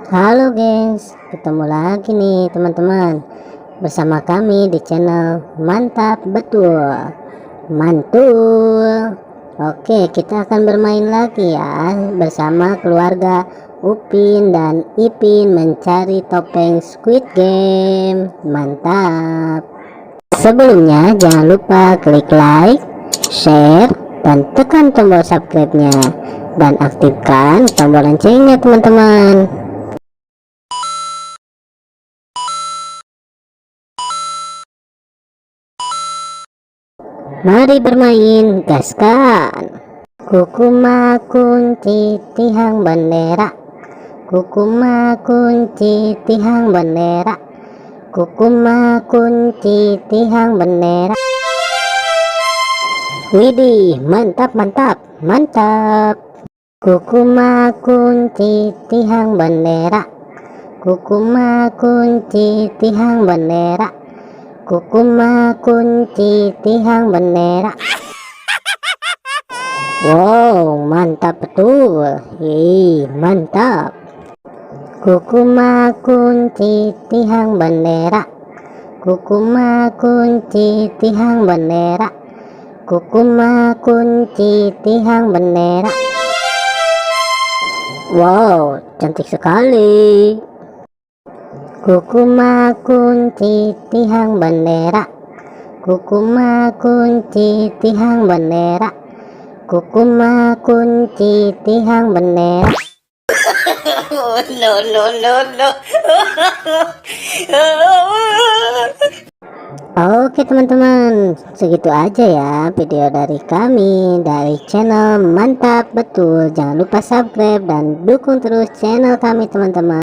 Halo gengs, ketemu lagi nih teman-teman bersama kami di channel Mantap Betul Mantul. Oke, kita akan bermain lagi ya bersama keluarga Upin dan Ipin mencari topeng Squid Game. Mantap. Sebelumnya jangan lupa klik like, share, dan tekan tombol subscribe-nya dan aktifkan tombol loncengnya teman-teman. Mari bermain, gaskan. Kukuma kunci tihang bendera, kukuma kunci tihang bendera, kukuma kunci tihang bendera. Widih, mantap mantap mantap. Kukuma kunci tihang bendera, kukuma kunci tihang bendera, kukuma kunci tihang bendera. Wow, mantap betul. Mantap. Kukuma kunci tihang bendera, kukuma kunci tihang bendera, kukuma kunci tihang bendera. Wow, cantik sekali. Kukuma kunci tihang bendera, kukuma kunci tihang bendera, kukuma kunci tihang bendera. No. Oke teman-teman, segitu aja ya video dari kami dari channel Mantap Betul. Jangan lupa subscribe dan dukung terus channel kami teman-teman.